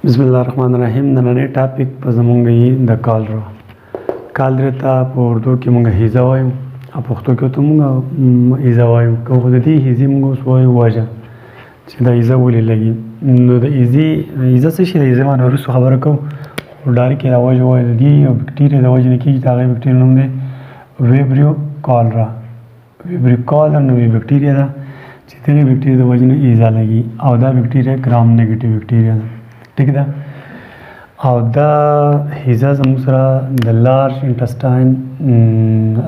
بسم الله الرحمن الرحیم. نننی ټاپک په زمونږ یې د کالرا ته په اردو کې مونږ هیزه وایو او پښتو کې ورته مونږ هیزه وایو. که خو د دې هیزې مونږ اوس وایو وجه چې دا هیزه ولې لګي. نو د هیزه څه شي د هیزې باندې وروسته خبره کوو، خو ډایرکټ یې دا وجه وایو. د دې یو بکټیریا د وجې نه کېږي، د هغې بکټیریا نوم دی ویبریو کالرا. ویبریو کالرا نومې بکټیریا ده چې دغې بکټیریا د وجې نه هیزه لګي او دا بکټیریا ګرام نیګیټیو بکټیریا ده. ٹھیک ده. او دا هیزه زموږ سره د لارج انټسټاین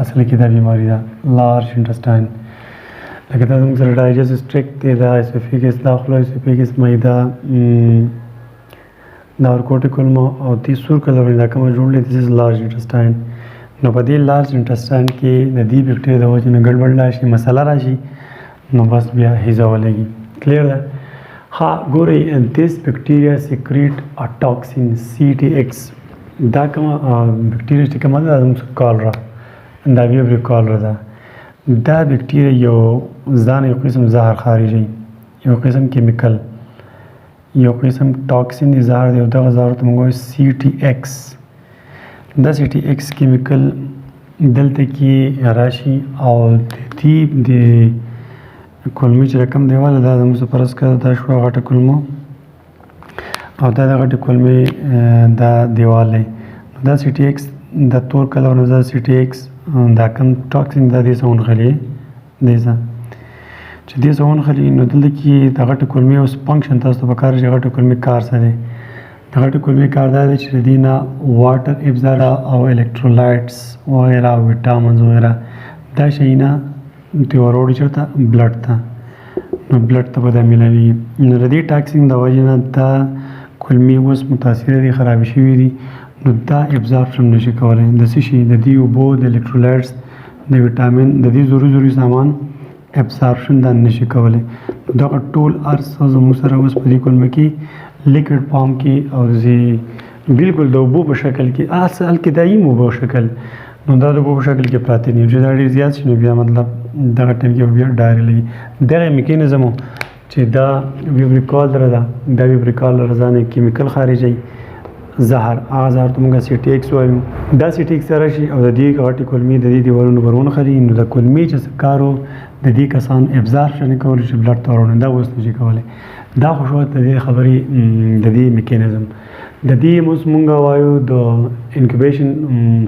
اصل کې دا بیماري ده، لارج انټسټاین. لکه دا زموږ سره ډایجسټ ټریکټ دی، دا اسوفیګس، دا خوله اسوفیګس، معده، دا اورکوټیکولم او دې سور کلر باندې دا کومه جوړ دی، دس از لارج انټسټاین. نو په دې لارج انټسټاین کې د دې بکټیریا د وجې نه ګډوډ راشي، مسله راشي، نو بس بیا هیزه ولګي. کلیر ده. ها ګورئ، دیس بکټیریا سیکریټ ا ټاکسین CTX. دا کومه بکټیریا چې کومه ده زموږ کالرا، دا ویبریو کالرا ده. دا بکټیریا یو ځان یو قسم زهر خارجوي، یو قسم کیمیکل، یو قسم ټاکسین دی زهر دی، او دغه زهر ته موږ وایو CTX. دا CTX کیمیکل دلته کې راشي او د کولمې چې رقم دیواله دا زموږ څخه فرض کړه دا شوه غټه کولمه او دا د غټې کولمې دا دیوال دی. دا CTX دا تور کلر نه دا CTX دا کم ټاکسین دا دې څه ونښلي، دې څه چې دې څه ونښلي، نو دلته کې د غټې کولمې اوس فنکشن تاسو ته پکار چې غټې کولمې کار څه دی. د غټې کولمې کار دا دی چې د دې نه واټر ابزار او الکترولایټس وغیره او ویټامنز وغیره دا شیونه ته وروړي چېرته بلډ ته، نو بلډ ته به دا میلاویږي. نو د دې ټاکسین د وجې نه دا کولمې اوس متاثره دي، خرابې شوي دي، نو دا ابزارپشن نشي کولی. د څه شي د دې اوبو، د الکترولایټس، د ویټامین، د دې ضروري سامان ابزارپشن دا نشي کولی. نو دغه ټول هر څه زموږ سره اوس په دې کولمه کې لیکوډ فارم کې او بالکل د اوبو په شکل کې، اصل کې دایي اوبو شکل، نو دا د اوبو په شکل کې پراته دي. چې دا ډېر زیات شي نو بیا مطلب دغه ټایم کې بیا ډایریا لګي. دغه میکانیزم چې دا ویبریو کالرا ده، دا ویبریو کالرا ځان کیمیکل خارجوي زهر، هغه زهر ته موږ CTX وایو. دا CTX راشي او د دې غټې کولمې د دې دیوالونو پر ونښلي، نو د کولمې چې څه کار و د دې کسان ابزارپشن یې کولی چې بلډ ته وروړي، دا اوس نشي کولی. دا خو شوه د دې خبرې د دې میکانیزم. د دې اوس موږ وایو د انکیوبیشن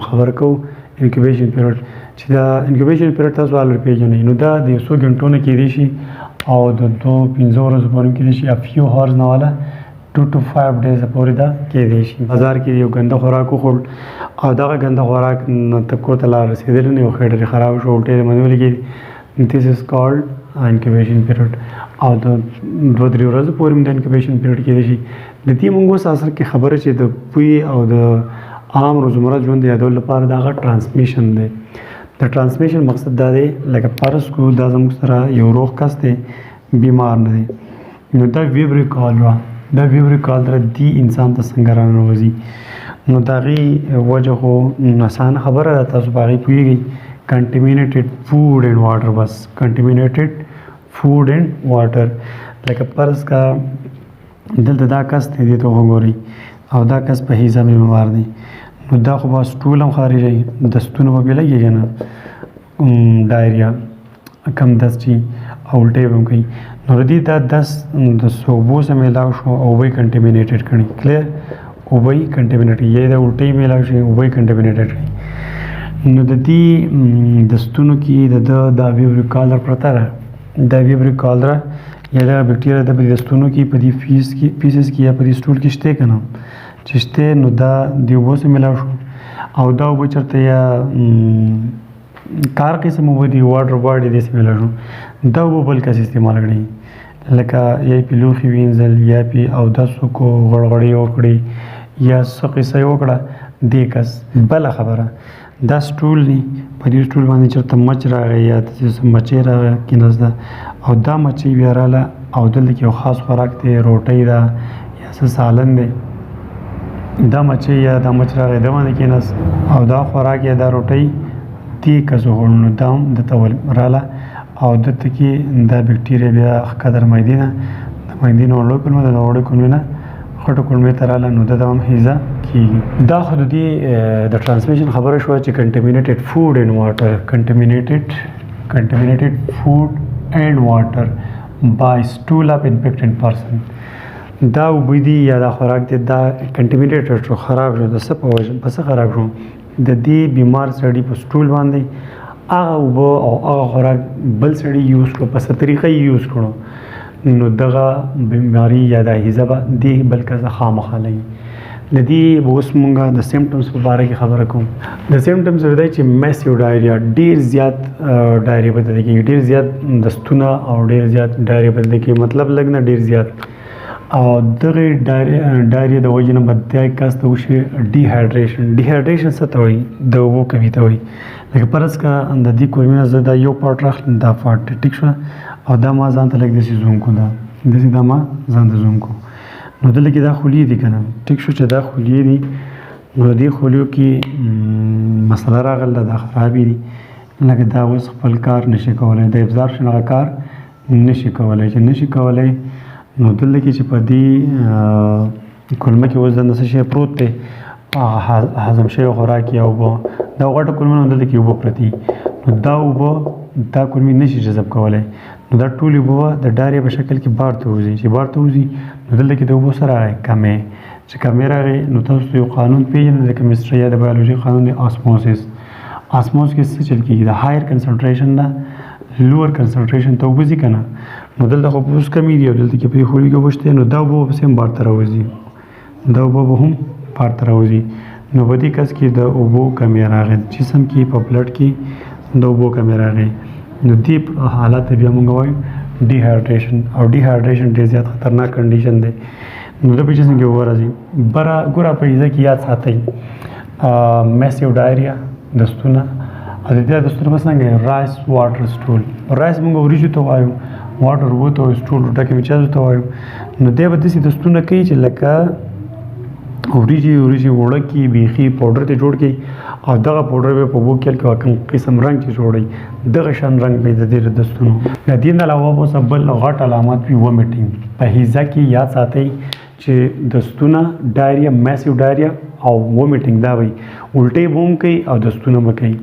خبره کوو، انکیوبیشن پیریډ. چې دا انکیوبیشن پیریډ تاسو الر پیژنئ، نو دا د 100 غنټو نه کېدی شي او د 2-5 ورځو پورې کېدی شي، ا فیو هاورز نه والا 2 to 5 days پورې دا کېدی شي. بازار کې یو ګنده خوراک وخوړ او دغه ګنده خوراک ته کور ته لا رسېدلی نه، یو خېټه خراب شو، الټۍ یې باندې ولګېدې، this is called incubation period. او د 2-3 ورځو پورې د انکیوبیشن پیریډ کېدی شي. د دې موږ اوس اصل کې خبره چې د پوی او د عام روزمره ژوند د یادولو لپاره دا هغه ټرانسمیشن دی. د ټرانسمیشن مقصد دا دی لکه فرض کړو دا زموږ سره یو روغ کس دی، بیمار نه دی، نو دا ویبریو کالرا دی انسان ته څنګه راننوځي. نو د هغې وجه خو اسانه خبره ده، تاسو په هغې پوهېږئ. کنټیمینیټډ فوډ اینډ واټر، بس کنټیمینیټډ فوډ اینډ واټر. لکه فرض کا دلته دا کس دی، دې ته وګورئ، او دا کس په هیزه بیمار دی، نو دا خو به سټول هم خارجوي، دستونه به پرې لګي که نه، ډایریا کم دست شي او الټۍ به هم کوي. نو د دې دا دست د اوبو سره میلاو شو او اوبه یې کنټیمینیټډ کړي. کلیر، اوبه یې کنټیمینیټډ، یا د الټۍ میلاو شي اوبه یې کنټیمینیټډ کړي. نو د دې دستونو کې دا ویبریو کالرا پرته ده. دا ویبریو کالرا یا دغه بکټیریا د په دستونو کې په دې پیسز کې یا په دې سټول کې شته که نه، چې شته، نو دا د اوبو سره میلاو شو او دا اوبه چېرته یا کار قسم اوبه دي، واټر باډي دې سره میلاو شو، دا اوبه بل کس استعمال کړي، لکه یا یې پې لوښي وینځل، یا پې اودس وکړو، غړغړې وکړې، یا څه قصه یې وکړه دې کس. بله خبره دا سټول دی، په دې سټول باندې چېرته مچ راغی یا مچۍ راغی کېناسته او دا مچۍ بیا راله او دلته کې یو خاص خوراک دی، روټۍ ده یا څه سالن دی، دا مچۍ یا دا مچ راغی د باندې کېناست او دا خوراک یا دا روټۍ دې کس وخوړ، نو دا هم دته راله او دلته کې دا بکټیریا بیا ښکته د معدې نه، د معدې نه وړو کولمې نه، د وړو کولمې نه غټو کولمې ته راغله نو د هم هیزه کېږي. دا خو د دې د ټرانسمیشن خبره شوه چې contaminated food and water contaminated food and water by stool of infected person. دا اوبه دي یا دا خوراک دی دا کنټیمینیټډ شو، خراب شو. د څه په وجه په څه خراب شو؟ د دې بیمار سړي په سټول باندې هغه اوبه او هغه خوراک بل سړي یوز کړو، په څه طریقه یې یوز کړو نو دغه بیماري یا د هیزه به دې بل کس خامخا لګي. د دې به اوس مونږ د سیمټمز په باره کې خبره کوم. د سیمټمز دا دی چې میسیو ډایریا، ډېر زیات ډایریا به دلته کېږي، ډېر زیات دستونه او ډېر زیات ډایریا به دلته کېږي، مطلب لږ نه ډېر زیات. او دغه ډایریا د وجې نه به دې کس ته وشي ډیهایډریشن. ډیهایډریشن څه ته وایي؟ د اوبو کمي ته وایي. لکه فرض کړه د دې کولمې نه زه دا یو پارټ راخلم، دا پارټ ټیک شوه او دا ما ځان ته لږ داسې زوم کړو، داسې دا ما ځان ته زوم کړو. نو دلته کې دا خولې دي که نه، ټیک شو چې دا خولې دي نو دې خولیو کې مسله راغله، دا خرابې دي. لکه دا اوس خپل کار نشي کولی، د ابزارپشن هغه کار نشي کولی. چې نشي کولی نو دلته کې چې په دې کولمه کې اوس دنده څه شی پروت دی، هضم شوی خوراک یا اوبه، دا غټه کولمه نو دلته کې اوبه پرتې نو دا اوبه دا کولمې نشي جذب کولی. نو دا ټولې اوبه د ډایریا په شکل کې بار ته وځي. چې بار ته وځي نو دلته کې د اوبو سره راغی کمې. چې کمې راغی نو تاسو یو قانون پېژنئ د کیمسټري یا د بایولوژي قانون دی آسموسیس. آسموس کې څه چل کېږي؟ د هایر کنسنټریشن نه لوور کنسنټریشن ته اوبه ځي که نه، نو دلته خو اوس کمې دي او دلته کې په دې خولې کې اوبه شته نو دا اوبه به هم بار ته راوځي، دا اوبه به هم بار ته راوځي. نو په دې کس کې د اوبو کمې راغی، جسم کې په بلډ کې د اوبو کمې راغی. نو دې حالت ته بیا موږ وایو ډیهایډریشن. او ډیهایډریشن ډېر زیات خطرناک کنډیشن دی. نو د په جسم کې اوبه راځي. ګوره په هیزه کې یاد ساتئ میسیو ډایریا، دستونه او د دې دستونه به څنګه رایس واټر سټول. رایس موږ وریجو ته وایو، واټر اوبو ته وایو، سټول ډکې میچازو ته وایو. نو دی به داسې دستونه کوي چې لکه وریجې وړکي بیخي پاوډر ته جوړ کړي او دغه پاوډر به په اوبو کې کوم قسم رنګ چې جوړوي دغه شان رنګ به د دې دستونو. د دې نه علاوه اوس بل غټ علامات وي ومیټینګ. په هیزه کې یاد ساتئ چې دستونه ډایریا، میسیو ډایریا او ومیټینګ دا وي. الټۍ به هم کوي او دستونه به کوي.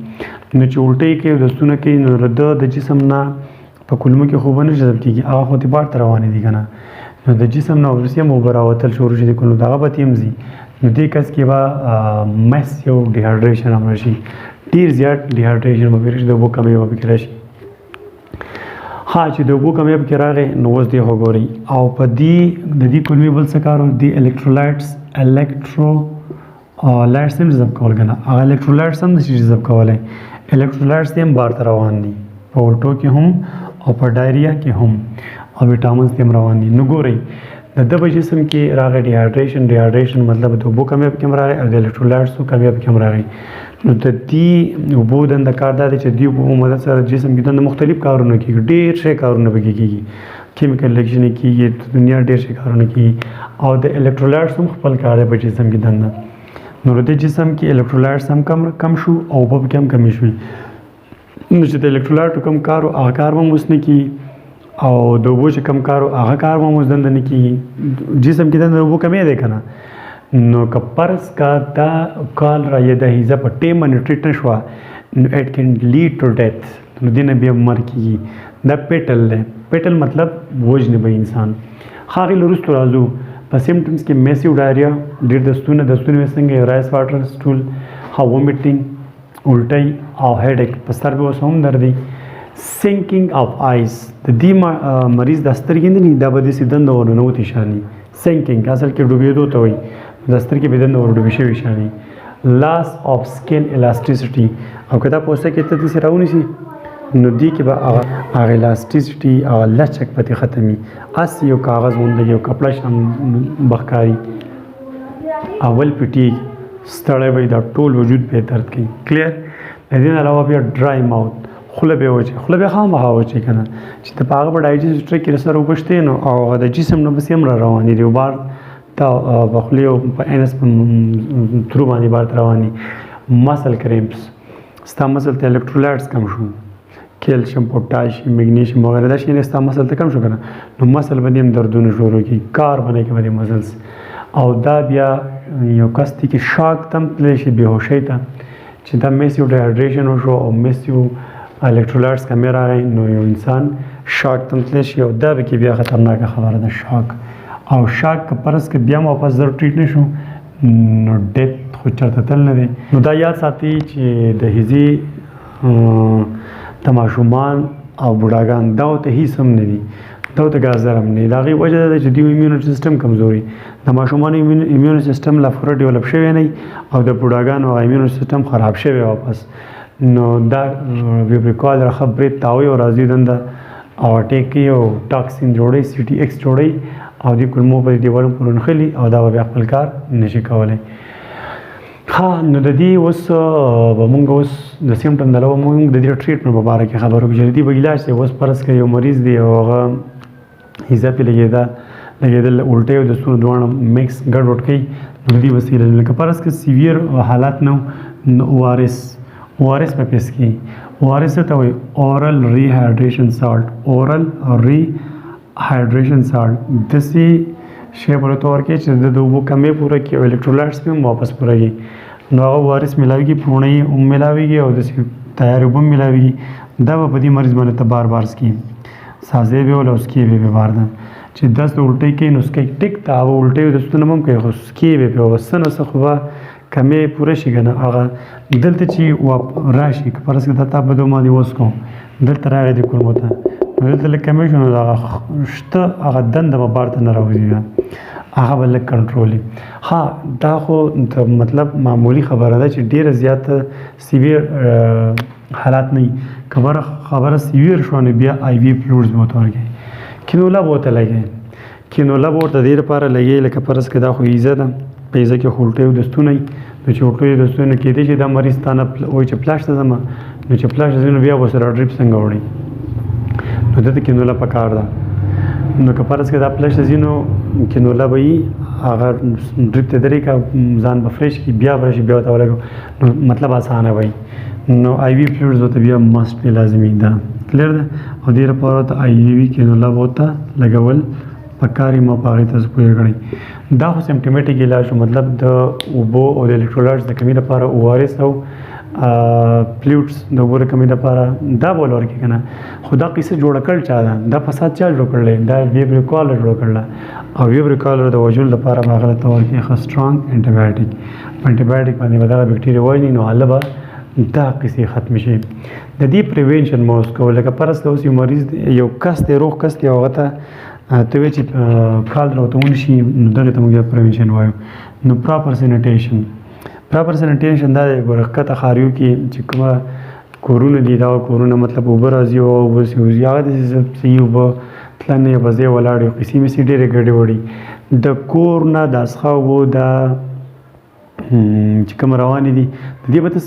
نو چې الټۍ کوي او دستونه کوي نو د جسم نه په کولمو کې خوب نه جذب کېږي، هغه خو بار ته روانې دي که نه، نو د جسم نه وروسته هم اوبه راوتل شروع شي د کولمو دغه به تیم ځي. نو دې کس کې به میسیو ډیهایډریشن هم راشي، ډېر زیات ډیهایډریشن به راشي، د اوبو کمی به پکې راشي. ها چې د اوبو کمی پکې راغی نو اوس دې خو ګورئ او په دې د دې کولمې بل څه کار و، دې الکترولایټس هم جذب کول که نه، هغه الکترولایټس هم نشي جذب کولی. الکترولایټس هم بار ته روان دي، په الټو کې هم او په ډایریا کې هم، او ویټامنز هم روان دي. نو ګورئ د ده په جسم کې راغی ډیهایډریشن مطلب د اوبو کمی پکې هم راغی او د الکترولایټسو کمی پکې هم راغی. نو د دې اوبو دنده کار دا دی چې دې اوبو مدد سره جسم کې دنده مختلف کارونه کېږي، ډېر ښه کارونه پکې کېږي، کیمیکل ریاکشن کېږي، دنیا ډېر ښه کارونه کېږي او د الکترولایټس هم خپل کار دی په جسم کې دنده. نو د جسم کې الکترولایټس هم کم شو او اوبه پکې هم کمې شوې. نو چې د الکترولایټو کم کار و هغه کار به هم اوس نه کېږي او د اوبو چې کم کار و هغه کار به هم اوس دنده نه کېږي. جسم کې دنده د اوبو کمې دی که نه، نو که فرض کا دا کالرا یا د هیزه په ټیم باندې ټریټ نه شوه نو اټ کین لیډ ټو ډیث. نو دې نه بیا مر کېږي. دا پیټل دی، پیټل مطلب وژنې به انسان. هغې له وروستو راځو په سیمټمز کې میسیو ډایریا، ډېر دستونه به څنګه رایس واټر سټول، ومیټینګ، الټۍ او هیډیک، په سر به اوس هم درد دی. سینکینګ اف آیس، د دې مریض د سترګې نه دي دا به داسې دنده ورننوتې شاني. سینکینګ اصل کې ډوبېدو ته وایي، د سترګې به دنده ور ډوبې شوي شاني. لاس اف سکین الاسټیسټي، او که دا پوسته کې ته داسې راونیسي نو دې کې به هغه الاسټیسټي هغه لچک پکې ختمي، هسې یو کاغذ غوندې یو کپړه شان به ښکاري. اول پټېږي، ستړی به دا ټول وجود به درد کوي. کلیر. د دې نه علاوه بیا ډرای ماوت، خوله به وچې، خوله به خامخا وچې که نه، چې ته په هغه په ډایجسټ ټرک کې سره اوبه شتې نو او هغه د جسم نه بس هم را روانې دي، بار ته په خولې او په انس په ترو باندې بار ته روانې. مسل کریمپس، ستا مسل ته الکترولایټس کم شو، کیلشیم، پوټاشیم، میګنیشیم وغیره دا شیان ستا مسل ته کم شو که نه، نو مسل به دې هم دردونه شروع کړي، کار به نه کوي به دې مسلس. او دا بیا یو کس دی کې شاک تم تللی شي بېهوشۍ ته چې دا میسیو ډیهایډریشن وشو او میسیو الکترولایټس کمې راغی نو یو انسان شاک تم تللی شي او دا به کې بیا خطرناکه خبره ده شاک او شاک که فرض که بیا هم واپس زر ټریټ نه شو نو ډیت خو چېرته تل نه دی نو دا یاد ساتي چې د هیزې د ماشومان او بوډاګان دا ورته هېڅ هم نه دي دا ورته ګازر هم نه دي د هغې وجه دا ده چې دوی امیون سیسټم کمزوري د ماشومانو امیون سیسټم لا پوره ډیولپ شوی نه او د بوډاګانو هغه امیون سیسټم خراب شوی واپس نو دا ویبریکال ښه برید تاوي او راځي دنده او اټیک کوي او ټاکسین جوړوي سی ټي ایکس جوړوي او د کولمو په دیوالو پورې نښلي او دا به بیا خپل کار نشي کولی ها نو د دې اوس به مونږ اوس د سیمټم د علاوه مونږ د دې ټریټمنټ په باره کې خبرو کوو چې د دې به علاج دی اوس فرض کړئ یو مریض دی او هغه هیزه پې لګېدل الټۍ او د ستونو دواړه میکس ګډوډ کوي نو د دې وسیله لکه فرض کړئ سیویر حالات نه نو او آر ایس په پیس کې او آر ایس ته وایي اورل ریهایډریشن سالټ اورل ریهایډریشن سالټ داسې شی په تور کې چې د اوبو کمې پوره کړي او الکترولایټس به هم واپس پوره کړي نو هغه او آر ایس میلاویږي پوڼۍ هم میلاویږي او داسې تیارې اوبه هم میلاویږي دا به په دې مریض باندې ته بار بار سکي سازې به ول او سکي به بار ده چې داس الټۍ کوي نو سکي ټیک ته او الټۍ د ستونو هم کوي خو سکي به په وسنه څه خو کمې پوره شي که نه هغه دلته چې راشي که فرض کړه تا په دو باندې اوس کوم دلته راغی د کولمو ته نو دلته لږ کمې شو نو هغه شته هغه دنده به بار ته نه راوځي هغه به لږ کنټرول ها دا خو مطلب معمولی خبره ده چې ډېره زیاته سیویر حالات نه وي خبره سیویر شوه نو بیا آی وي فلوډز به ورته ورکوي کینولا به ورته لګوي کینولا به ورته دې لپاره لګوي لکه فرض کړه دا خو ایزه ده په ایزه کې خو الټۍ او دستونه وي نو چې الټۍ او دستونه کېدای شي دا مریض تا نه وایي چې پلاش ته ځمه نو چې پلاش ته ځي نو بیا به ورسره ډریپ څنګه وړي نو دته کینولا پکار ده نو که فرض کړه دا پلاش ته ځي نو کینولا به وي هغه ډریپ ته درې کا ځان به فرېش کړي بیا به راشي بیا ورته ولګو نو مطلب اسانه وي نو آی وي فلوډز ورته بیا مسټ لازمي ده کلیر ده او دې لپاره ورته آی وي کینولا به ورته لګول پکاري ما په هغې ته پوهې کړئ دا خو سمپټمیټیک علاج شو مطلب د اوبو او د الکترولایټس د کمۍ لپاره او آر ایس او فلوډس د اوبو د کمۍ لپاره دا به ول ورکړي که نه خو دا قصه جوړه کړل چا ده دا فساد چا جوړ کړلی دا ویبریو کالر جوړ کړله او ویبریو کالر د وژلو لپاره به هغه ته ورکړي ښه سټرانګ انټي بایوټیک باندې به دغه بکټریا وژني نو هله به دا قصې ختم شي د دې پریوینشن مو اوس کوو لکه فرض کړه اوس یو مریض یو کس دی روغ کس دی او هغه ته ته وایې چې کال راته ونشي نو دغې ته موږ پریوینشن وایو نو پراپر سینیټیشن دا دی ګوره ښکته ښاریو کې چې کومه کورونه دي دا کورونه مطلب اوبه راځي او اوبه وځي هغه داسې صحیح اوبه تلنې په ځای ولاړ یو قیسې مېسې ډېرې ګډې وړي د کور نه د څښه اوبو دا چې کوم روانې دي د دې به ته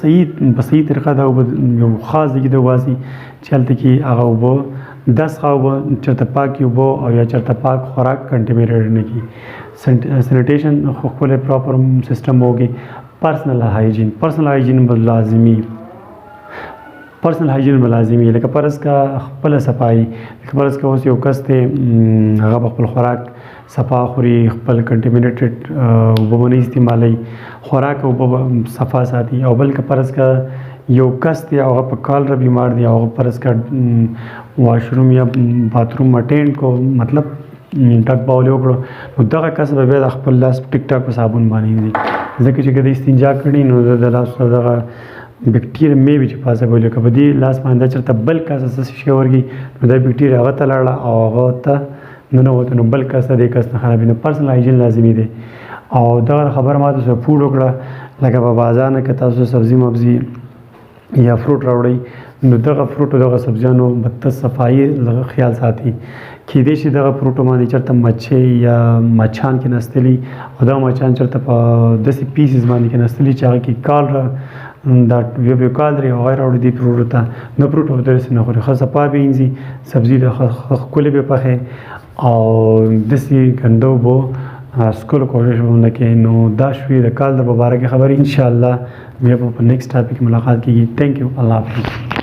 په صحیح طریقه دا اوبه یو خاص ځای کې د وباسي چې هلته کې هغه اوبه دا څښه اوبه چېرته پاکې اوبه او یا چېرته پاک خوراک کنټیمینیټډ نه کړي سینیټیشن خو ښکلی پراپر سیسټم به وکړي پرسنل هایجین به لازمي لکه فرض کا خپله صفایي لکه فرض کا اوس یو کس دی هغه به خپل خوراک صفا خوري خپل کنټیمینیټډ اوبه به نه استعمالوي خوراک اوبه به صفا ساتي او بل که فرض کا یو کس دی هغه په کالره بیمار دی هغه فرض کا واشروم یا باتروم اټینډ کو مطلب ټک باولې وکړو نو دغه کس به بیا د خپل لاس ټیک ټاک په صابون باندې وینځي ځکه چې که د استنجا کړي نو د لاس دغه بکټیریا مې وي چې پاسبل که په دې لاس باندې چېرته بل کس څه شی ورکړي نو دا بکټیریا هغه ته لاړه او هغه ته ننوته نو بل کس ته دې کس نه خرابوي نو پرسنل هایجین لازمي دی او دغه خبره ما تاسو فوډ وکړه لکه په بازار نه که تاسو سبزي مبزي یا فروټ راوړئ نو دغه فروټ او دغه سبزیانو به ته صفایي خیال ساتي کېدای شي دغه فروټو باندې چېرته مچۍ یا مچان کېناستلي او دغه مچان چېرته په داسې پیسز باندې کېناستلي چې هغه کې کالره دا ویبریو کالرې هغه راوړي دې فروټو ته نو فروټ به داسې نه خوري ښه صفا به وینځي سبزي ښکلې به پخې او داسې ګنده اوبه څښلو کوشش به ونه کوي نو دا شوې د کالر په باره کې خبرې انشاءالله بیا به په نیکسټ ټاپک ملاقات کېږي تھینک یو الله حافظ